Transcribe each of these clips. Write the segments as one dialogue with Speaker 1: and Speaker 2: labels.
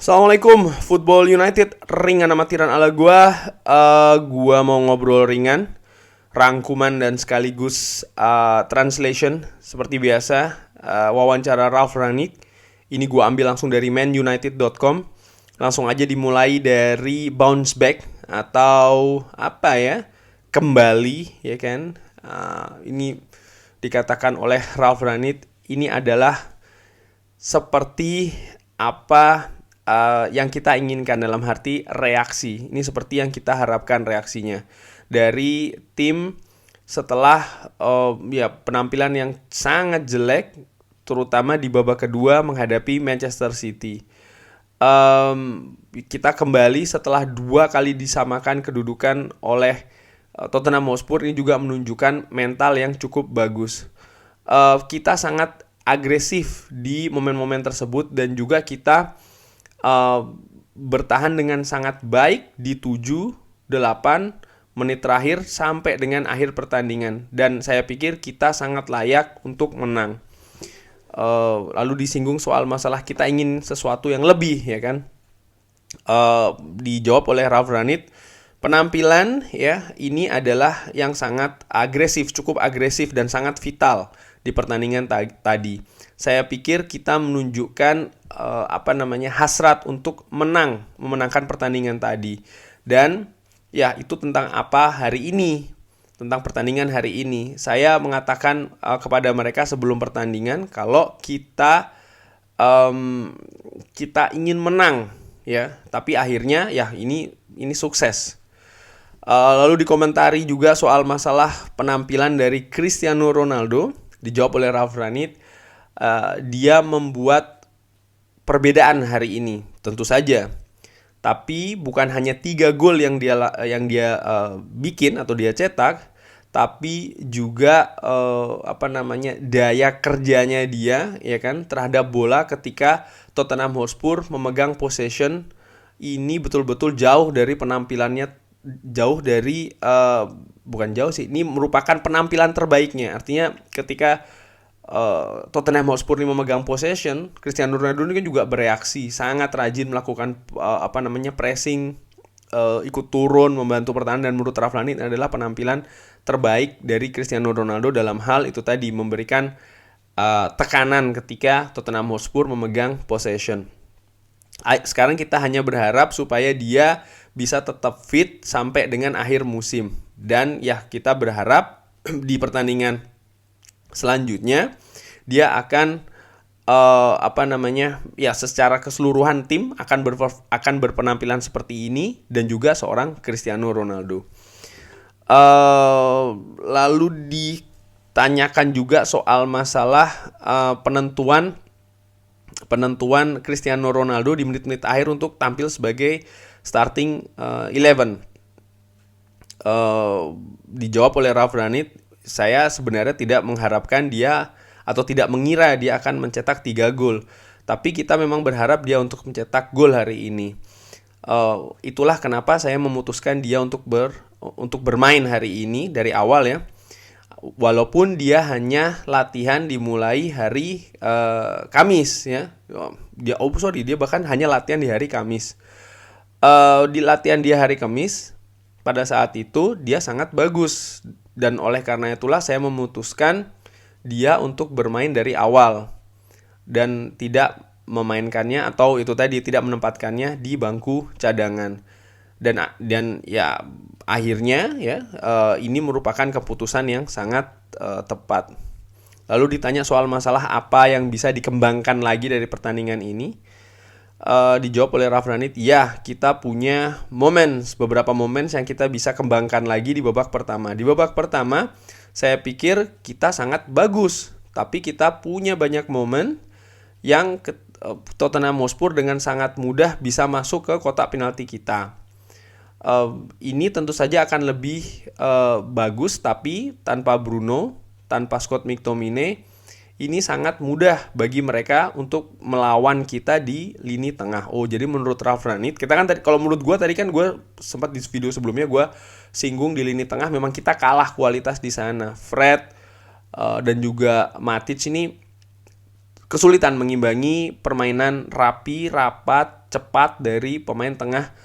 Speaker 1: Assalamualaikum, Football United, ringan amatiran ala gua. Gua mau ngobrol ringan, rangkuman dan sekaligus translation seperti biasa. Wawancara Ralf Rangnick. Ini gua ambil langsung dari manunited.com. Langsung aja dimulai dari bounce back atau apa ya? Kembali, ya kan? Ini dikatakan oleh Ralf Rangnick, ini adalah seperti apa yang kita inginkan, dalam arti reaksi. Ini seperti yang kita harapkan reaksinya dari tim setelah penampilan yang sangat jelek, terutama di babak kedua menghadapi Manchester City. Kita kembali setelah 2 kali disamakan kedudukan oleh Tottenham Hotspur. Ini juga menunjukkan mental yang cukup bagus. Kita sangat agresif di momen-momen tersebut dan juga kita bertahan dengan sangat baik di 7-8 menit terakhir sampai dengan akhir pertandingan, dan saya pikir kita sangat layak untuk menang. Lalu disinggung soal masalah kita ingin sesuatu yang lebih, ya kan? Dijawab oleh Ralf Rangnick, penampilan ya ini adalah yang sangat agresif, cukup agresif dan sangat vital di pertandingan tadi. Saya pikir kita menunjukkan hasrat untuk memenangkan pertandingan tadi. Dan ya itu tentang apa hari ini, tentang pertandingan hari ini. Saya mengatakan kepada mereka sebelum pertandingan kalau kita ingin menang, ya. Tapi akhirnya ya ini sukses. Lalu dikomentari juga soal masalah penampilan dari Cristiano Ronaldo. Dijawab oleh Ralf Rangnick, dia membuat perbedaan hari ini, tentu saja. Tapi bukan hanya 3 gol yang dia bikin atau dia cetak, tapi juga daya kerjanya dia, ya kan, terhadap bola ketika Tottenham Hotspur memegang possession. Ini betul-betul jauh dari penampilannya, ini merupakan penampilan terbaiknya. Artinya ketika Tottenham Hotspur ini memegang possession, Cristiano Ronaldo ini kan juga bereaksi, sangat rajin melakukan pressing, ikut turun membantu pertahanan, dan menurut Ralf Rangnick adalah penampilan terbaik dari Cristiano Ronaldo dalam hal itu tadi, memberikan tekanan ketika Tottenham Hotspur memegang possession. Sekarang kita hanya berharap supaya dia bisa tetap fit sampai dengan akhir musim. Dan ya kita berharap di pertandingan selanjutnya dia akan secara keseluruhan tim akan berpenampilan seperti ini, dan juga seorang Cristiano Ronaldo. Lalu ditanyakan juga soal masalah penentuan Cristiano Ronaldo di menit-menit akhir untuk tampil sebagai starting 11. Dijawab oleh Ralf Rangnick, saya sebenarnya tidak mengharapkan dia atau tidak mengira dia akan mencetak 3 gol. Tapi kita memang berharap dia untuk mencetak gol hari ini. Itulah kenapa saya memutuskan dia untuk bermain hari ini dari awal, ya. Walaupun dia hanya latihan dimulai hari Kamis, ya. Dia bahkan hanya latihan di hari Kamis. Di latihan dia hari Kamis, pada saat itu dia sangat bagus, dan oleh karena itulah saya memutuskan dia untuk bermain dari awal dan tidak memainkannya, atau itu tadi tidak menempatkannya di bangku cadangan. Dan ya akhirnya ya ini merupakan keputusan yang sangat tepat. Lalu ditanya soal masalah apa yang bisa dikembangkan lagi dari pertandingan ini. Dijawab oleh Ralf Rangnick, ya kita punya beberapa momen yang kita bisa kembangkan lagi di babak pertama. Di babak pertama saya pikir kita sangat bagus, tapi kita punya banyak momen yang Tottenham Hotspur dengan sangat mudah bisa masuk ke kotak penalti kita. Ini tentu saja akan lebih bagus, tapi tanpa Bruno, tanpa Scott McTominay, ini sangat mudah bagi mereka untuk melawan kita di lini tengah. Jadi menurut Ralf Rangnick, kita kan tadi, kalau menurut gue tadi kan gue sempat di video sebelumnya gue singgung di lini tengah memang kita kalah kualitas di sana. Fred dan juga Matic ini kesulitan mengimbangi permainan rapi, rapat, cepat dari pemain tengah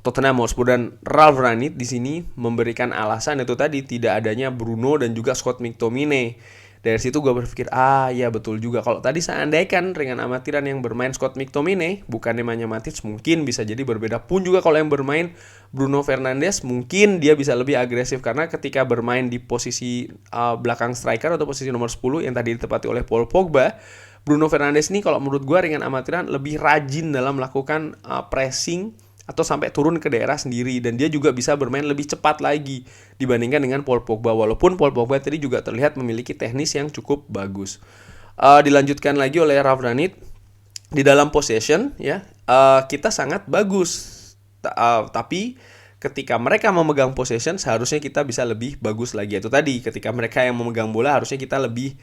Speaker 1: Tottenham Hotspur. Dan Ralf Rangnick di sini memberikan alasan itu tadi, tidak adanya Bruno dan juga Scott McTominay. Dari situ gue berpikir, ya betul juga. Kalau tadi seandainya ringan amatiran yang bermain Scott McTominay, bukan Nemanja Matic, mungkin bisa jadi berbeda. Pun juga kalau yang bermain Bruno Fernandes, mungkin dia bisa lebih agresif. Karena ketika bermain di posisi belakang striker atau posisi nomor 10 yang tadi ditempati oleh Paul Pogba, Bruno Fernandes ini kalau menurut gue ringan amatiran lebih rajin dalam melakukan pressing atau sampai turun ke daerah sendiri, dan dia juga bisa bermain lebih cepat lagi dibandingkan dengan Paul Pogba, walaupun Paul Pogba tadi juga terlihat memiliki teknis yang cukup bagus. Dilanjutkan lagi oleh Ralf Rangnick di dalam possession ya, kita sangat bagus, tapi ketika mereka memegang possession seharusnya kita bisa lebih bagus lagi. Itu tadi, ketika mereka yang memegang bola harusnya kita lebih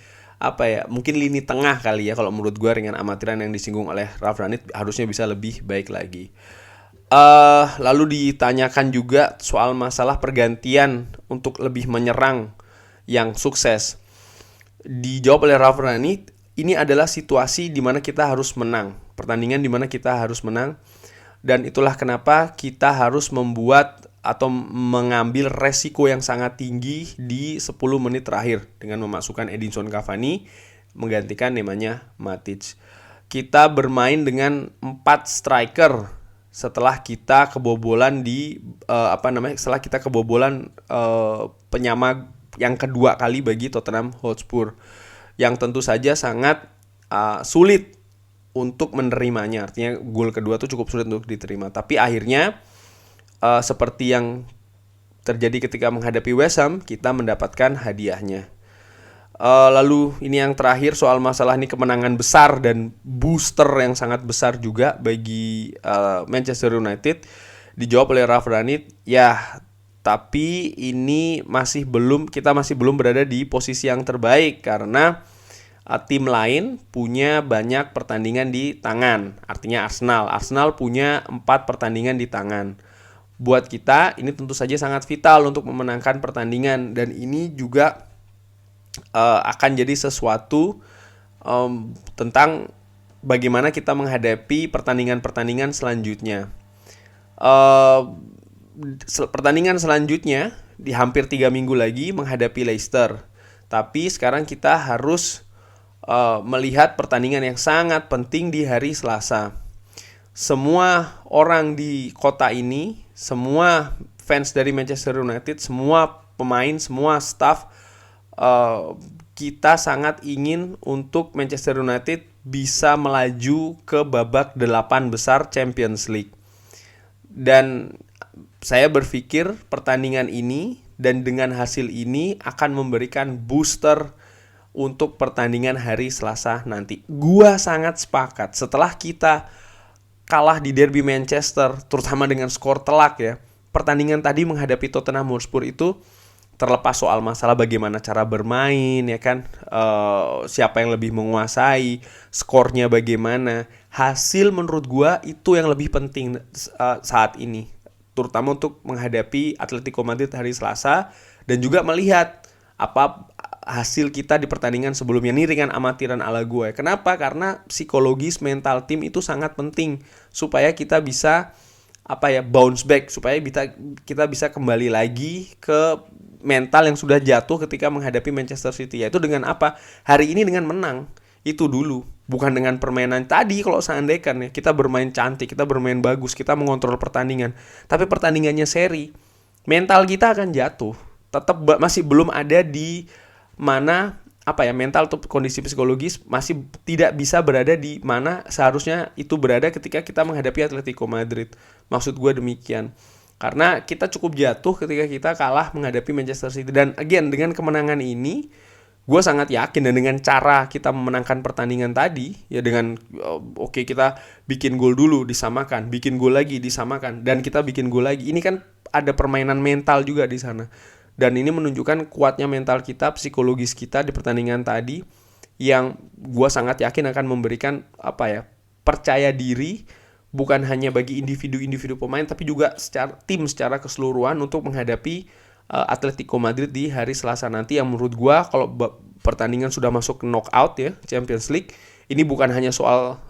Speaker 1: mungkin lini tengah kali ya, kalau menurut gue ringan amatiran yang disinggung oleh Ralf Rangnick harusnya bisa lebih baik lagi. Lalu ditanyakan juga soal masalah pergantian untuk lebih menyerang yang sukses. Dijawab oleh Ralf Rangnick, ini adalah situasi di mana kita harus menang, pertandingan di mana kita harus menang, dan itulah kenapa kita harus membuat atau mengambil resiko yang sangat tinggi di 10 menit terakhir dengan memasukkan Edinson Cavani menggantikan Nemanja Matic. Kita bermain dengan 4 striker setelah kita kebobolan setelah kita kebobolan penyama yang kedua kali bagi Tottenham Hotspur, yang tentu saja sangat sulit untuk menerimanya. Artinya gol kedua tuh cukup sulit untuk diterima. Tapi akhirnya seperti yang terjadi ketika menghadapi West Ham, kita mendapatkan hadiahnya. Lalu ini yang terakhir soal masalah ini kemenangan besar dan booster yang sangat besar juga bagi Manchester United. Dijawab oleh Ralf Rangnick, ya tapi ini kita masih belum berada di posisi yang terbaik karena tim lain punya banyak pertandingan di tangan. Artinya Arsenal punya 4 pertandingan di tangan. Buat kita ini tentu saja sangat vital untuk memenangkan pertandingan, dan ini juga akan jadi sesuatu tentang bagaimana kita menghadapi pertandingan-pertandingan selanjutnya. Pertandingan selanjutnya di hampir 3 minggu lagi menghadapi Leicester. Tapi sekarang kita harus melihat pertandingan yang sangat penting di hari Selasa. Semua orang di kota ini, semua fans dari Manchester United, semua pemain, semua staff, kita sangat ingin untuk Manchester United bisa melaju ke babak 8 besar Champions League. Dan saya berpikir pertandingan ini dan dengan hasil ini akan memberikan booster untuk pertandingan hari Selasa nanti. Gua sangat sepakat, setelah kita kalah di derby Manchester, terutama dengan skor telak ya, pertandingan tadi menghadapi Tottenham Hotspur itu, terlepas soal masalah bagaimana cara bermain ya kan, siapa yang lebih menguasai, skornya bagaimana, hasil menurut gua itu yang lebih penting saat ini, terutama untuk menghadapi Atletico Madrid hari Selasa, dan juga melihat apa hasil kita di pertandingan sebelumnya. Ini ringan amatiran ala gue. Kenapa? Karena psikologis mental tim itu sangat penting supaya kita bisa bounce back, supaya kita bisa kembali lagi ke mental yang sudah jatuh ketika menghadapi Manchester City. Yaitu dengan apa? Hari ini dengan menang. Itu dulu. Bukan dengan permainan tadi. Kalau seandainya kita bermain cantik, kita bermain bagus, kita mengontrol pertandingan, tapi pertandingannya seri, mental kita akan jatuh. Tetap masih belum ada di mana mental atau kondisi psikologis masih tidak bisa berada di mana seharusnya itu berada ketika kita menghadapi Atletico Madrid. Maksud gue demikian. Karena kita cukup jatuh ketika kita kalah menghadapi Manchester City. Dan again, dengan kemenangan ini, gue sangat yakin, dan dengan cara kita memenangkan pertandingan tadi, ya dengan kita bikin gol dulu, disamakan, bikin gol lagi, disamakan, dan kita bikin gol lagi. Ini kan ada permainan mental juga di sana. Dan ini menunjukkan kuatnya mental kita, psikologis kita di pertandingan tadi, yang gue sangat yakin akan memberikan percaya diri, bukan hanya bagi individu-individu pemain, tapi juga secara keseluruhan untuk menghadapi Atletico Madrid di hari Selasa nanti, yang menurut gue kalau pertandingan sudah masuk ke knockout ya, Champions League, ini bukan hanya soal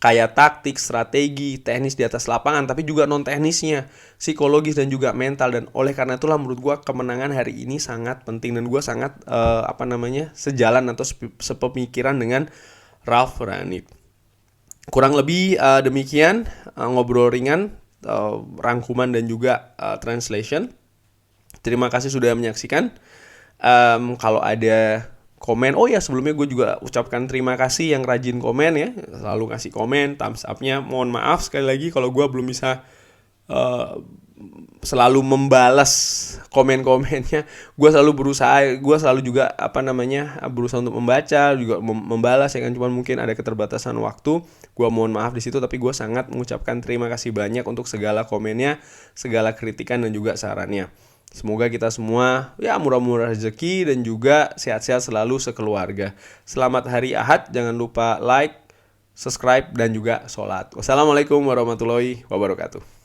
Speaker 1: kayak taktik, strategi, teknis di atas lapangan, tapi juga non teknisnya, psikologis dan juga mental. Dan oleh karena itulah menurut gue kemenangan hari ini sangat penting, dan gue sangat sejalan atau sepemikiran dengan Ralf Rangnick. Kurang lebih demikian ngobrol ringan, rangkuman dan juga translation. Terima kasih sudah menyaksikan. Kalau ada komen, oh ya sebelumnya gue juga ucapkan terima kasih yang rajin komen ya, selalu kasih komen, thumbs up-nya. Mohon maaf sekali lagi kalau gue belum bisa selalu membalas komen-komennya. Gue selalu juga berusaha untuk membaca, juga membalas ya kan, cuman mungkin ada keterbatasan waktu. Gue mohon maaf di situ, tapi gue sangat mengucapkan terima kasih banyak untuk segala komennya, segala kritikan dan juga sarannya. Semoga kita semua ya murah-murah rezeki dan juga sehat-sehat selalu sekeluarga. Selamat hari Ahad, jangan lupa like, subscribe dan juga sholat. Wassalamualaikum warahmatullahi wabarakatuh.